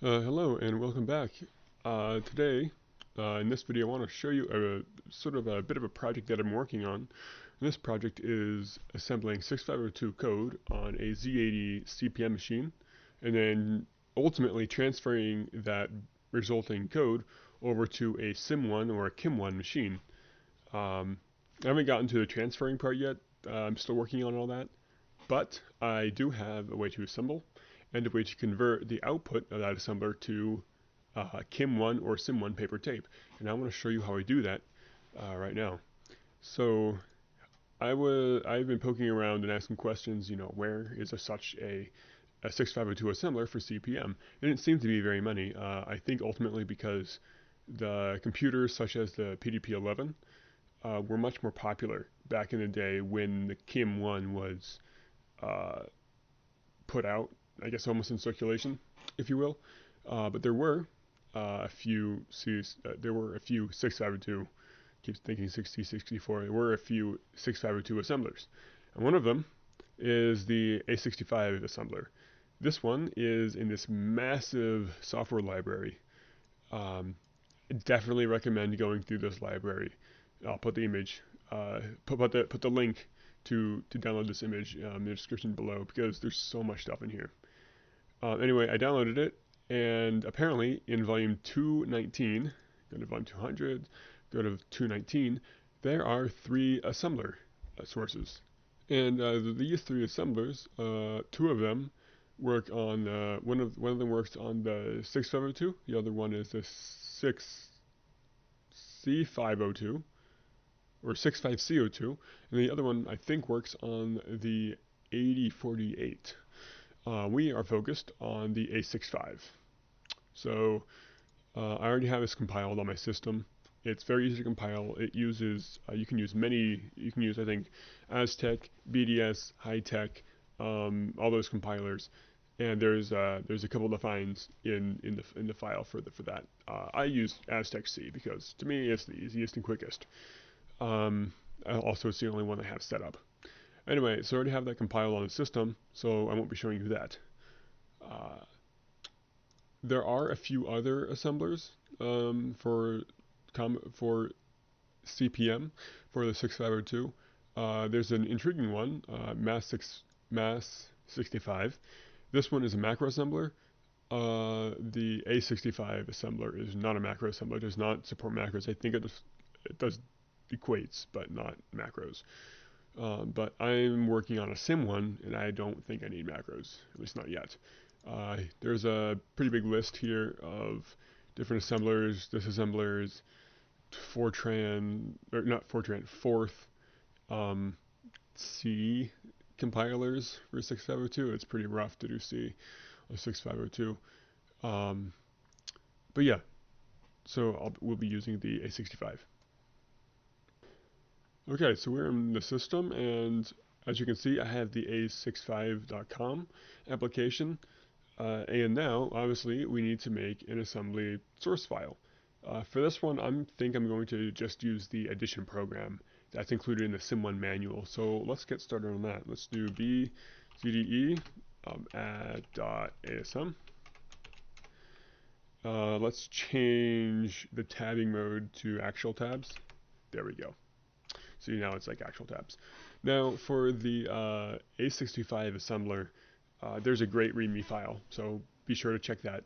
Hello and welcome back. Today, in this video, I want to show you a sort of a bit of a project that I'm working on. And this project is assembling 6502 code on a Z80 CPM machine, and then ultimately transferring that resulting code over to a Sim1 or a Kim1 machine. I haven't gotten to the transferring part yet. I'm still working on all that, but I do have a way to assemble and a way to convert the output of that assembler to Kim1 or Sim1 paper tape. And I want to show you how I do that right now. So I've been poking around and asking questions, where is such a 6502 assembler for CPM? There didn't seem to be very many. I think ultimately because the computers such as the PDP-11 were much more popular back in the day when the Kim1 was uh, put out, I guess almost in circulation, if you will. But there were there were a few 6502, keep thinking 60, 64, there were a few 6502 assemblers. And one of them is the A65 assembler. This one is in this massive software library. I definitely recommend going through this library. I'll put the image, put the link to download this image in the description below because there's so much stuff in here. Anyway, I downloaded it, and apparently in volume 219, go to volume 200, go to 219, there are three assembler sources. And these three assemblers, two of them work on, one of them works on the 6502, the other one is the 6C502, or 65C02, and the other one I think works on the 8048. We are focused on the A65. So I already have this compiled on my system. It's very easy to compile. It uses, you can use I think, Aztec, BDS, High-Tech, all those compilers. And there's a couple of defines in the file for that. I use Aztec C because to me it's the easiest and quickest. Also, it's the only one I have set up. Anyway, so I already have that compiled on the system, so I won't be showing you that. Uh, there are a few other assemblers for CPM for the 6502. There's an intriguing one, Mass 65. This one is a macro assembler. The A65 assembler is not a macro assembler. It does not support macros. I think it does equates, but not macros. But I'm working on a Sim one, and I don't think I need macros, at least not yet. There's a pretty big list here of different assemblers, disassemblers, Fortran, or not Fortran, Forth um, C compilers for 6502. It's pretty rough to do C on 6502. Um, but yeah, so we'll be using the A65. Okay, so we're in the system, and as you can see, I have the A65.com application. And now, obviously, we need to make an assembly source file. For this one, I think I'm going to just use the addition program that's included in the Sim1 manual. So let's get started on that. Let's do bgde add.asm. Let's change the tabbing mode to actual tabs. There we go. See, now it's like actual tabs. Now, for the A65 assembler, there's a great README file, so be sure to check that.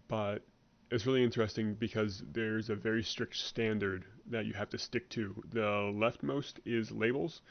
But it's really interesting because there's a very strict standard that you have to stick to. The leftmost is labels,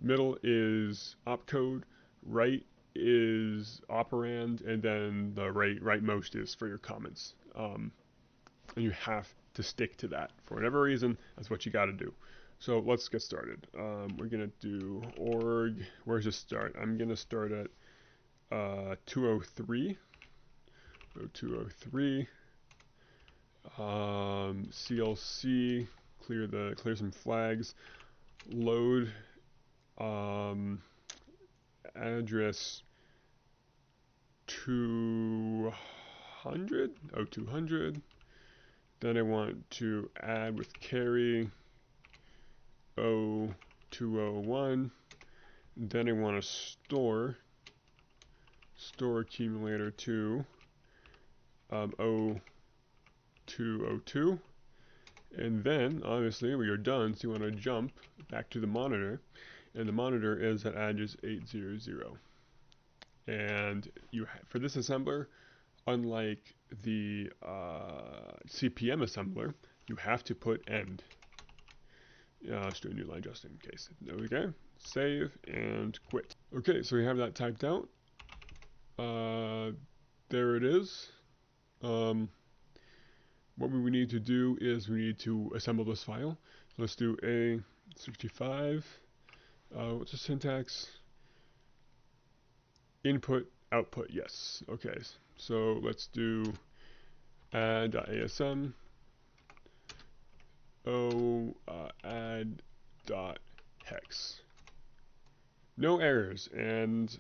middle is opcode, right is operand, and then the rightmost is for your comments. And you have to stick to that. For whatever reason, that's what you got to do. So let's get started. We're going to do org. Where's the start? I'm going to start at 203. Go 203. CLC. Clear some flags. Load address 200. Oh, 200. Then I want to add with carry 0201. Then I want to store accumulator 2 0202, and then obviously we are done, so you want to jump back to the monitor, and the monitor is at address 800. And for this assembler, unlike the CPM assembler, you have to put end. Let's do a new line just in case. There we go. Save and quit. Okay, so we have that typed out. There it is. What we need to do is we need to assemble this file. Let's do A65. What's the syntax? Input, output, yes. Okay, so let's do add.asm. add.hex. No errors, and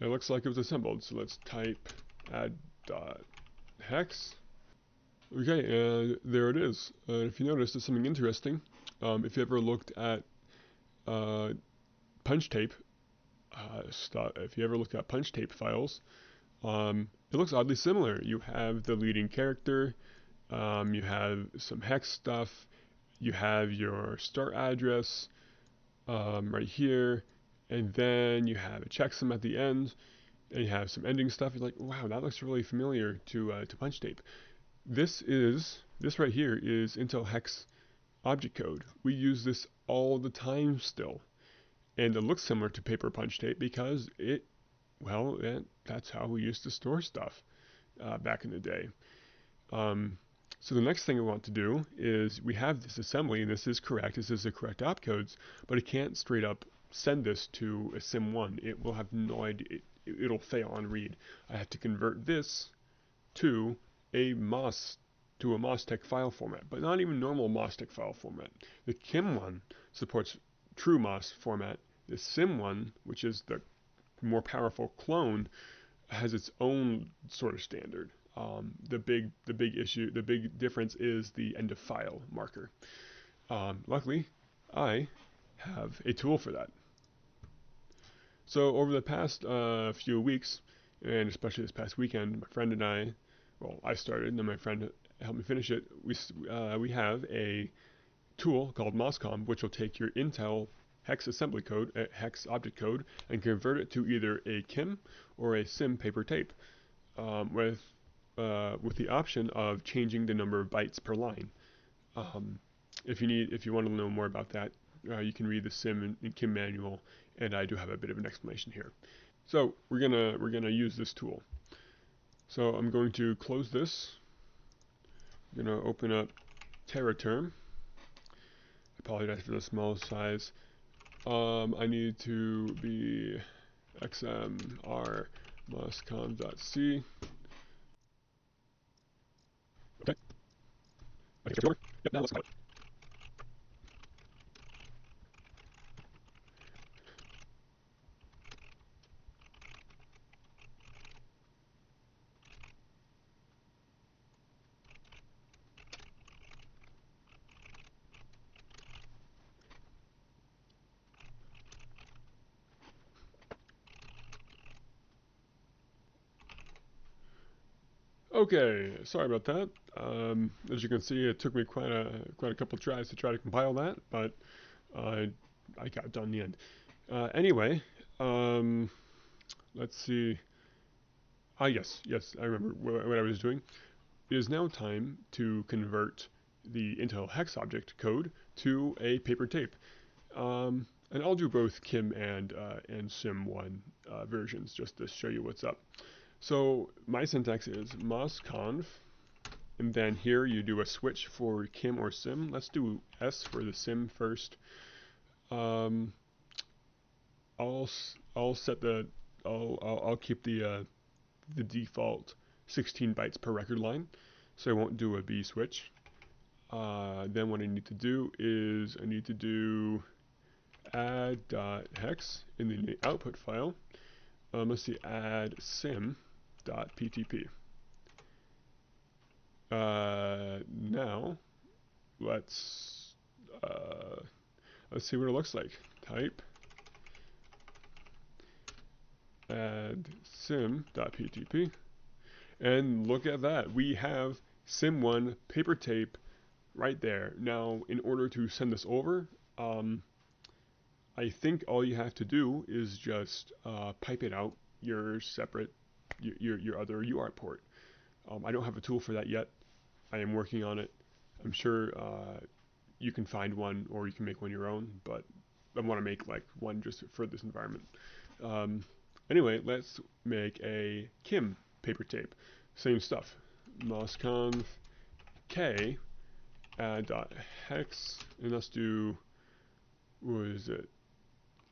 it looks like it was assembled, so let's type add.hex. Okay, there it is. If you notice, there's something interesting. If you ever looked at punch tape, if you ever looked at punch tape files, it looks oddly similar. You have the leading character, you have some hex stuff, you have your start address right here, and then you have a checksum at the end, and you have some ending stuff. You're like, wow, that looks really familiar to punch tape. This right here is Intel Hex Object code. We use this all the time still, and it looks similar to paper punch tape because that's how we used to store stuff back in the day. So the next thing we want to do is we have this assembly, and this is correct. This is the correct opcodes, but it can't straight up send this to a sim1. It will have no idea. It'll fail on read. I have to convert this to a MOSTEC file format, but not even normal MOSTEC file format. The KIM one supports true MOS format. The SIM one, which is the more powerful clone, has its own sort of standard. The big difference is the end of file marker. Luckily, I have a tool for that. So over the past few weeks, and especially this past weekend, my friend and I, I started, and then my friend helped me finish it. We have a tool called Moscom, which will take your Intel Hex assembly code, Hex object code, and convert it to either a KIM or a SIM paper tape, with the option of changing the number of bytes per line. If you want to know more about that, you can read the SIM and KIM manual, and I do have a bit of an explanation here. So we're gonna use this tool. So I'm going to close this. I'm gonna open up TerraTerm. I apologize for the small size. I need to be xmr mosconv.c. Okay. I think it's yep, now let's go. Okay, sorry about that. As you can see, it took me quite a couple tries to try to compile that, but I got it done in the end. Anyway, let's see. Yes, I remember what I was doing. It is now time to convert the Intel Hex Object code to a paper tape. And I'll do both KIM and SIM1 versions just to show you what's up. So my syntax is MOSCONV, and then here you do a switch for KIM or SIM. Let's do S for the SIM first. I'll keep the default 16 bytes per record line, so I won't do a B switch. Then what I need to do is I need to do add.hex in the output file. Let's see, add sim.ptp. Now let's see what it looks like. Type add sim.ptp, And look at that, we have Sim1 paper tape right there. Now, in order to send this over, I think all you have to do is just pipe it out your separate, your other UART port. I don't have a tool for that yet. I am working on it. I'm sure you can find one or you can make one your own, but I want to make like one just for this environment. Anyway, let's make a Kim paper tape. Same stuff. MOSCONV K add hex, and let's do, what is it?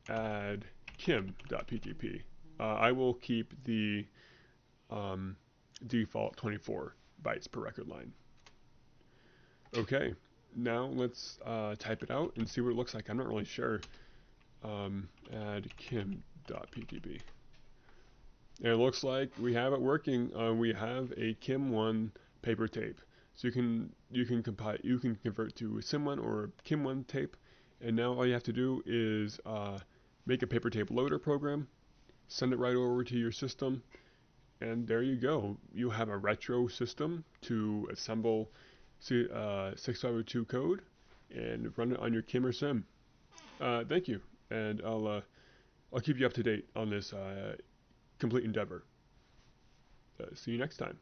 Add kim.ptp. I will keep the default 24 bytes per record line. Okay, now let's type it out and see what it looks like. I'm not really sure. Add kim.ptp. And it looks like we have it working. We have a Kim1 paper tape. So you can convert to a Sim1 or Kim1 tape, and now all you have to do is make a paper tape loader program, send it right over to your system, and there you go. You have a retro system to assemble 6502 code and run it on your Kim or Sim. Thank you, and I'll keep you up to date on this complete endeavor. See you next time.